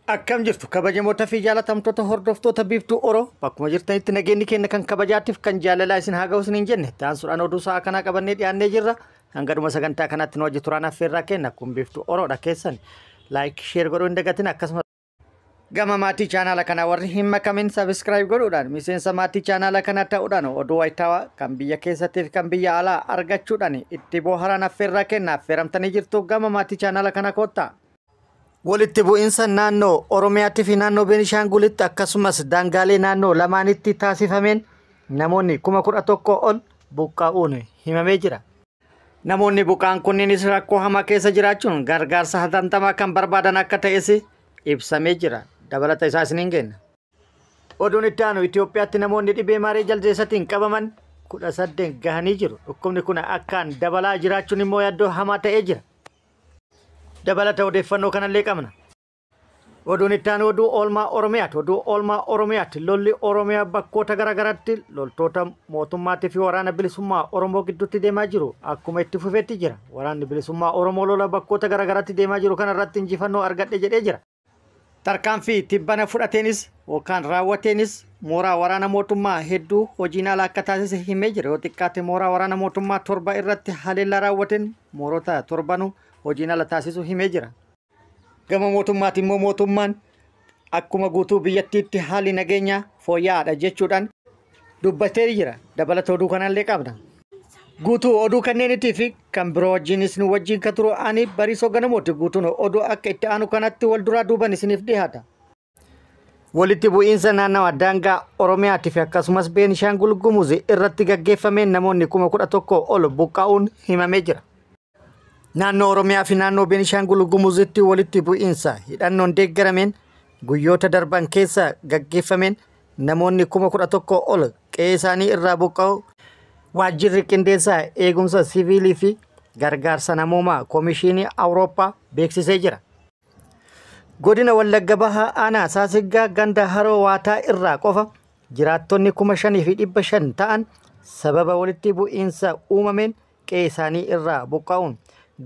Akkam jirtu kabajamoota fi jaalatamtoota hordoftoota biiftuu Oroo bakkuma jirtanitti nageenyi keenya kan kabajaatiif kan jaalalaa isin haa ga'u isiniin jenne taansuudhaan oduu sa'a kanaa qabannee dhiyaannee jirra hangadhuma sagantaa kanatti nu wajji turaan affeerraa kenna kun biiftuu Oroodha keessan laayik sheer godhuu hin dagatin akkasumas gama maatii chaanaala kanaa warri hin makamin sabiskiraayib godhuudhaan miseensa maatii chaanaala kanaa ta'uudhaan oduu wayitaawaa kan biyya keessattii fi kan biyya alaa argachuudhaan itti booharaan affeerraa kenna affeeramtanii jirtu gama maatii chaanaala kanaa koottaa. Walitti bu'iinsa naannoo Oromiyaatti fi naannoo Beenishaangulitti akkasumas daangaalee naannoo lamaanitti taasifameen namoonni 11,000 ol buqqaa'uun himamee jira. Namoonni buqqa'an kunniinis rakkoo hamaa keessa jiraachuun gargaarsa hatattamaa kan barbaadan akka ta'es ibsamee jira. Dabalata isaa isiniin kenna. Oduun itti aanu Itoophiyaatti namoonni dhibee maaree jaldeessatiin qabaman 18 gahanii jiru. Dhukkubni kun akkaan dabalaa jiraachuun immoo yaaddoo hamaa ta'ee jira. Dabalata odeeffannoo kanallee qabna. Oduun itti aanu oduu oolmaa Oromiyaati. Oduu oolmaa Oromiyaatti lolli Oromiyaa bakkoota garaagaraatti loltoota mootummaatii fi waraana bilisummaa Oromoo gidduutti deemaa jiru akkuma itti fufeetti jira. Waraanni bilisummaa Oromoo lola bakkoota garaagaraatti deemaa jiru kanarratti injifannoo argadhe jedhee jira. Tarkaanfii tibbana fudhateenis yookaan raawwateenis mooraa waraana mootummaa hedduu hojiin ala akka taasise himee jira. Yoo xiqqaate mooraa waraana mootummaa 7 irratti haleellaa raawwateen moorota 7 hojiin ala taasisu himee jira. Gama mootummaatiin immoo mootummaan akkuma guutuu biyyattiitti haalli nageenyaa fooyya'aadha jechuudhaan dubbatee jira. Dabalata oduu kanallee qabna. Guutuu oduu kanneenitii fi kan biroo wajjin isin wajjin kan turu ani Bariisoo Ganamooti. Guutuun oduu akka itti aanu kanatti wal duraa duuban isiniif dhiyaata. Walitti bu'iinsa naannawa daangaa Oromiyaatii fi akkasumas Beenishaangul Gumuz irratti gaggeeffameen namoonni 11,000 ol buqqaa'uun himamee jira. Naannoo Oromiyaa fi naannoo Beenishaangul Gumuzitti walitti bu'iinsa hidhannoon deeggarameen guyyoota darban keessa gaggeeffameen namoonni 11,000 ol qe'ee isaanii irraa buqqa'u waajjirri qindeessaa eegumsa siviilii fi gargaarsa namoomaa Koomishinii Awurooppaa beeksisee jira. Godina Wallagga Bahaa aanaa Saasiggaa ganda Haroo Waataa irraa qofa jiraattonni 5,500 ta'an sababa walitti bu'iinsa uumameen qe'ee isaanii irraa buqqa'uun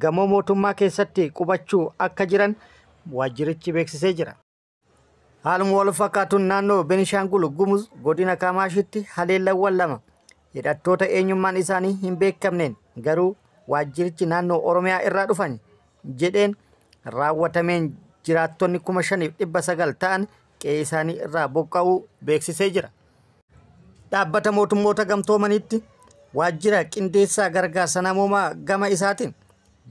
gamoo mootummaa keessatti qubachuu akka jiran waajjirichi beeksisee jira. Haaluma wal fakkaatuun naannoo Beenishaangul Gumuz godina Kamaashitti haleellawwan 2 hidhattoota eenyummaan isaanii hin beekamneen garuu waajjirichi naannoo Oromiyaa irraa dhufan jedheen raawwatameen jiraattonni 5,900 ta'an qe'ee isaanii irraa buqqa'uu beeksisee jira. Dhaabbata mootummoota gamtoomanitti waajjira qindeessaa gargaarsa namoomaa gama isaatiin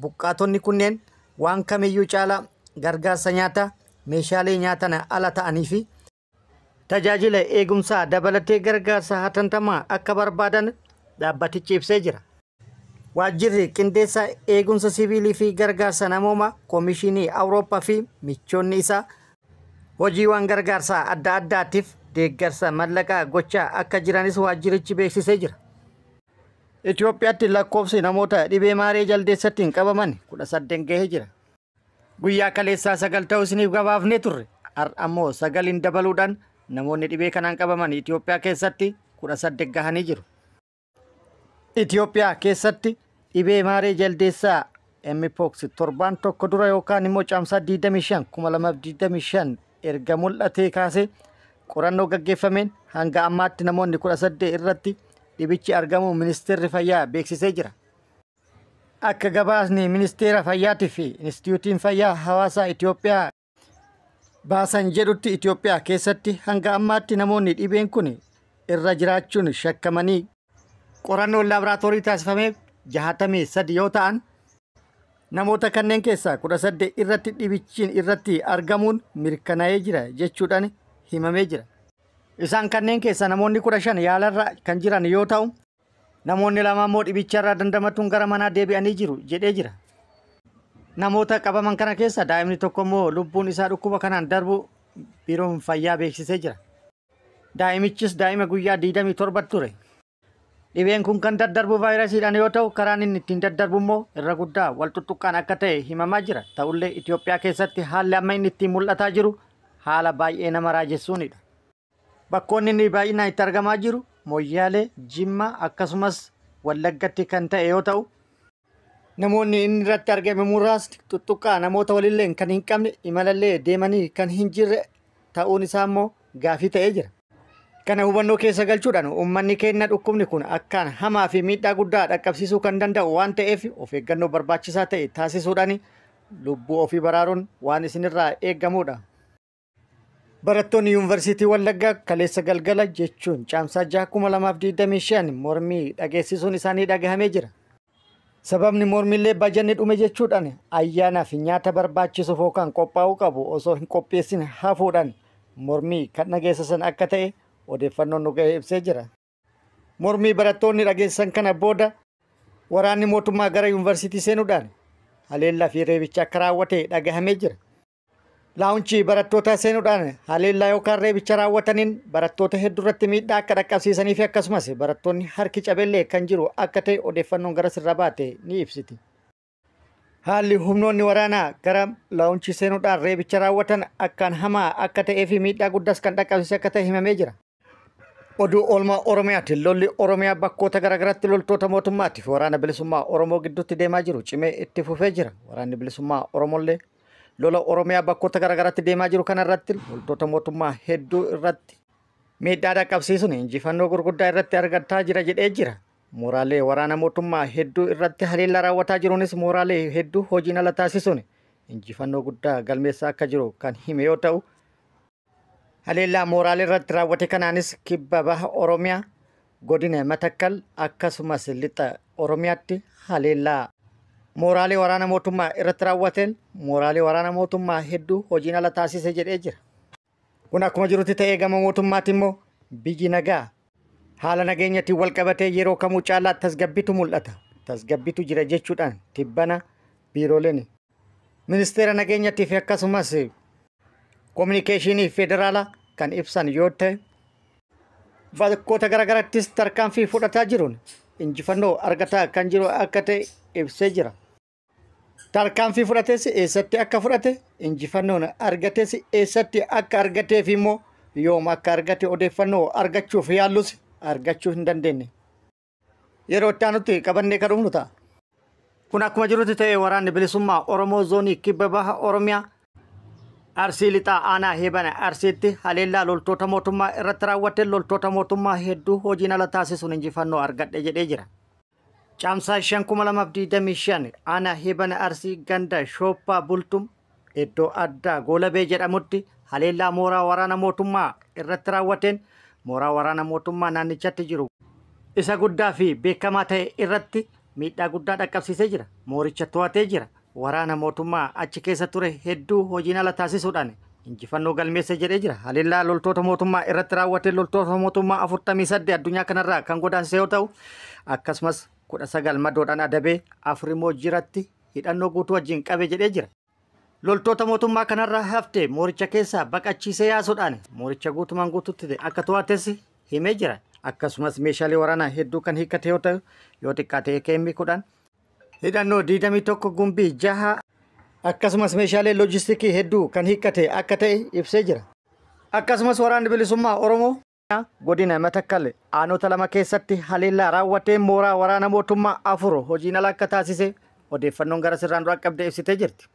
buqqaatonni kunneen waan kamiyyuu caalaa gargaarsa nyaataa meeshaalee nyaatan ala ta'anii fi tajaajila eegumsaa dabalatee gargaarsa hatattamaa akka barbaadan dhaabbatichi ibsee jira. Waajjirri qindeessaa eegumsa siviilii fi gargaarsa namoomaa Koomishinii Awurooppaa fi michoonni isaa hojiiwwan gargaarsaa adda addaatiif deeggarsa mallaqaa gochaa akka jiranis waajjirichi beeksisee jira. Itoophiyaatti lakkoofsi namoota dhibee maaree jaldeessaatiin qabaman 18 gahee jira. Guyyaa kaleessaa 9 ta'uu isiniif gabaafnee turre. Ammoo 9 dabaluudhaan namoonni dhibee kanaan qabaman Itoophiyaa keessatti 18 gahanii jiru. Itoophiyaa keessatti dhibee maaree jaldeessaa Mpox torbaan tokko dura yookaan immoo caamsaa 25 erga mul'atee kaasee qorannoo gaggeeffameen hanga ammaatti namoonni 18 irratti dhibichi argamu ministeerri fayyaa beeksisee jira. Akka gabaasni ministeera fayyaatii fi Inistituutiin Fayyaa Hawaasaa Itoophiyaa baasan jedhutti Itoophiyaa keessatti hanga ammaatti namoonni dhibeen kun irra jiraachuun shakkamanii qorannoon laaboraatoorii taasifamee 63 yoo ta'an namoota kanneen keessaa 18 irratti dhibichiin irratti argamuun mirkanaa'ee jira jechuudhaan himamee jira. Isaan kanneen keessa namoonni 15 yaalarra kan jiran yoo ta'u namoonni 2 immoo dhibicharraa dandamatuun gara manaa deebi'anii jiru jedhee jira. Namoota qabaman kana keessa daa'imni tokko immoo lubbuun isaa dhukkuba kanaan darbu biiroon fayyaa beeksisee jira. Daa'imichis daa'ima guyyaa 27 ture. Dhibeen kun kan daddarbu vaayirasiidhaan yoo ta'u karaan inni ittiin daddarbu immoo irra guddaa wal tuttuqqaan akka ta'e himamaa jira. Ta'ullee Itoophiyaa keessatti haalli amma inni ittiin mul'ataa jiru haala baay'ee nama raajessuunidha. Bakkoonni inni baay'inaan itti argamaa jiru Moyyaalee, Jimmaa akkasumas Wallaggatti kan ta'e yoo ta'u Namoonni inni irratti argame muraasni tuttuqqaa namoota walillee kan hin qabne imalallee deemanii kan hin jirre ta'uun isaa immoo gaafii ta'ee jira. Kana hubannoo keessa galchuudhaan uummanni keenya dhukkubni kun akkaan hamaa fi miidhaa guddaa dhaqqabsiisuu kan danda'u waan ta'eef of eeggannoo barbaachisaa ta'e taasisuudhaan lubbuu ofii baraaruun waan isinirraa eeggamudha. Barattoonni Yuunivarsiitii Wallaggaa kaleessa galgala jechuun caamsaa 2025 mormii dhageessisuun isaanii dhagahamee jira. Sababni mormiillee bajanni dhume jechuudhaan ayyaanaa fi nyaata barbaachisuuf yookaan qophaa'uu qabu osoo hin qopheessin hafuudhaan mormii kan dhageessisan akka ta'e odeeffannoon nu ga'ee ibsee jira. Mormii barattoonni dhageessisan kana booda waraanni mootummaa gara yuunivarsiitii seenuudhaan haleellaa fi reebicha akka raawwate dhagahamee jira. Laawunchii barattoota seenuudhaan haleellaa yookaan reebicha raawwataniin barattoota hedduu irratti miidhaa akka dhaqqabsiisanii fi akkasumas barattoonni harki cabellee kan jiru akka ta'e odeeffannoon gara sirra baate ni ibsiti. Haalli humnoonni waraanaa gara laawunchii seenuudhaan reebicha raawwatan akkaan hamaa akka ta'ee fi miidhaa guddaas kan dhaqqabsiise akka ta'e himamee jira. Oduu oolmaa Oromiyaatti lolli Oromiyaa bakkoota garaagaraatti loltoota mootummaatiif waraana bilisummaa Oromoo gidduutti deemaa jiru cimee itti fufee jira. Waraanni bilisummaa Oromollee lola Oromiyaa bakkoota garaagaraatti deemaa jiru kanarratti loltoota mootummaa hedduu irratti miidhaa dhaqqabsiisuun injifannoo gurguddaa irratti argataa jira jedhee jira. Mooraalee waraana mootummaa hedduu irratti haleellaa raawwataa jiruunis mooraalee hedduu hojiin ala taasisuun injifannoo guddaa galmeessaa akka jiru kan hime yoo ta'u, haleellaa mooraalee irratti raawwate kanaanis kibba baha Oromiyaa godina Matakkal akkasumas lixa Oromiyaatti haleellaa mooraalee waraana mootummaa irratti raawwateen mooraalee waraana mootummaa hedduu hojiin ala taasise jedhee jira. Kun akkuma jirutti ta'ee gama mootummaatti immoo biyyi nagaa haala nageenyaatiin wal qabatee yeroo kamuu caalaa tasgabbiitu mul'ata. Tasgabbiitu jira jechuudhaan tibbana biirooleen ministeera nageenyaatii fi akkasumas kominikeeshinii federaalaa kan ibsan yoo ta'e bakkoota garaagarattis tarkaanfii fudhataa jiruun injifannoo argataa kan jiru akka ta'e ibsee jira. Tarkaanfii fudhates eessatti akka fudhate injifannoon argates eessatti akka argateef immoo yoom akka argate odeeffannoo argachuuf yaallus argachuu hin dandeenye. Yeroo itti aanutti qabannee kan dhufnu ta'a. Kun akkuma jirutti ta'e waraanni bilisummaa Oromoo zoonii kibba baha Oromiyaa Arsii lixaa aanaa Heebana Arsiitti haleellaa loltoota mootummaa irratti raawwate loltoota mootummaa hedduu hojiin ala taasisuun injifannoo argadhe jedhee jira. Caamsaa 2025 aanaa Heebana Arsii ganda Shooppaa Bultum iddoo addaa Goolabee jedhamutti haleellaa mooraa waraana mootummaa irratti raawwateen mooraa waraana mootummaa naannichatti jiru isa guddaa fi beekamaa ta'e irratti miidhaa guddaa dhaqqabsiisee jira. Mooricha to'atee jira. Waraana mootummaa achi keessa ture hedduu hojiin ala taasisuudhaan injifannoo galmeesse jedhee jira. Haleellaa loltoota mootummaa irratti raawwate loltoota mootummaa 48 addunyaa kanarraa kan godaansise yoo ta'u, akkasumas 19 madoodhaan adabee 4 immoo jiratti hidhannoo guutuu wajjin qabe jedhee jira. Loltoota mootummaa kanarraa haftee mooricha keessaa baqachiisee yaasuudhaan mooricha guutumaan guututti akka to'ates himee jira. Akkasumas meeshaalee waraanaa hedduu kan hiikkate yoo ta'u, yoo xiqqaate AK-10 hidhannoo 21 gumbii 6 akkasumas meeshaalee loojistiikii hedduu kan hiikkate akka ta'e ibsee jira. Akkasumas waraanni bilisummaa Oromoo godina Matakkal aanota 2 keessatti haleellaa raawwatee mooraa waraana mootummaa 4 hojiin ala akka taasise odeeffannoon gara sirraan dura qabdee ibsitee jirti.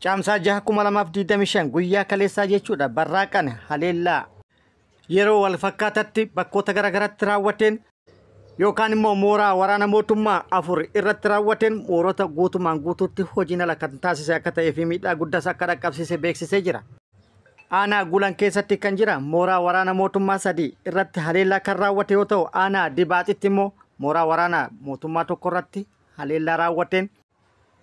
Caamsaa 2025 guyyaa kaleessaa jechuudha barraaqan haleellaa yeroo wal fakkaatatti bakkoota garaagaraatti raawwateen yookaan immoo mooraa waraana mootummaa 4 irratti raawwateen moorota guutumaan guutuutti hojiin ala kan taasise akka ta'ee fi miidhaa guddaas akka dhaqqabsiise beeksisee jira. Aanaa Gulan keessatti kan jira mooraa waraana mootummaa 3 irratti haleellaa kan raawwate yoo ta'u, aanaa Dibaaxitti immoo mooraa waraana mootummaa 1 irratti haleellaa raawwateen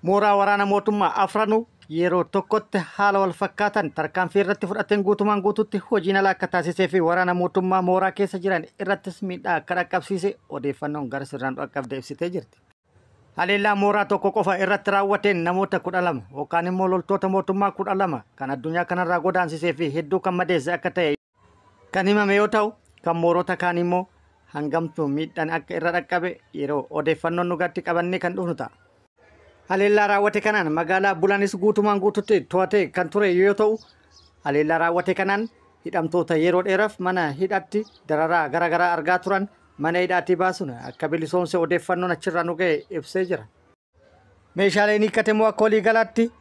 mooraa waraana mootummaa 4 yeroo tokkotti haala wal fakkaatan tarkaanfii irratti fudhateen guutumaan guutuutti hojiin ala akka taasisee fi waraana mootummaa mooraa keessa jiran irrattis miidhaa akka dhaqqabsiise odeeffannoon gara sirraan dhaqqabdee ibsitee jirti. Haleellaa mooraa tokko qofa irratti raawwateen namoota 12 yookaan immoo loltoota mootummaa 12 kan addunyaa kanarraa godaansisee fi hedduu kan madeesse akka ta'e kan himame yoo ta'u, kan moorota kaan immoo hangamtuu miidhaan akka irra dhaqqabe yeroo odeeffannoon nugatti qabannee kan dhufnu ta'a. Haleellaa raawwate kanaan magaalaa Bulaanis guutumaan guututti to'atee kan ture yoo ta'u, haleellaa raawwate kanaan hidhamtoota yeroo dheeraaf mana hidhaatti dararaa garaagaraa argaa turan mana hidhaatii baasuun akka bilisoomse odeeffannoon achirraa nu ga'e ibsee jira. meeshaalee hiikkate moo akka walii galaatti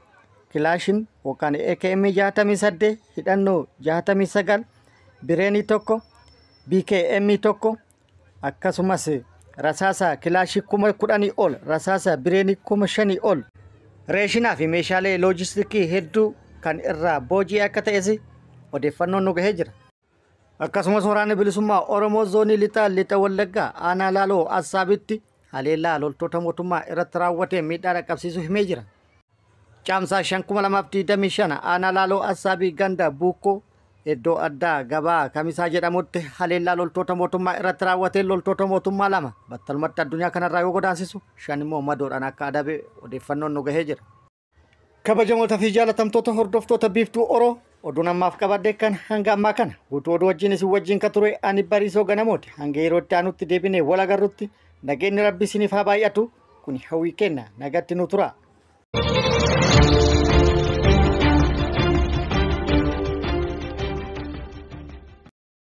kilaashin yookaan AKM 68 hidhannoo 69 bireenii tokko BKM tokko akkasumas rasaasa kilaashii 10,000 ol rasaasa bireenii 5,000 ol reeshinaa fi meeshaalee loojistikii hedduu kan irraa boojii akka ta'es odeeffannoon nu gahee jira. Akkasumas waraanni bilisummaa Oromoo zoonii lixa Wallaggaa aanaa Laaloo Assaabitti haleellaa loltoota mootummaa irratti raawwatee miidhaa dhaqqabsiisuu himee jira. Caamsaa 2025 aanaa Laaloo Assaabii ganda Buukoo iddoo addaa gabaa Kamisaa jedhamutti haleellaa loltoota mootummaa irratti raawwatee loltoota mootummaa 2 battalumatti addunyaa kanarraa yoo godaansisu 5 immoo madoodhaan akka adabe odeeffannoon nu gahee jira. Kabajamoota fi jaalatamtoota hordoftoota biiftuu Oroo oduun ammaaf qabadde kan hanga ammaa kana guutuu oduu wajjin isin wajjin ka ture ani Bariisoo Ganamooti hanga yeroo itti aanutti deebinee wal agarrutti nageenyi Rabbi isiniif haa baay'atu kun hawwii kenna nagatti nu tura.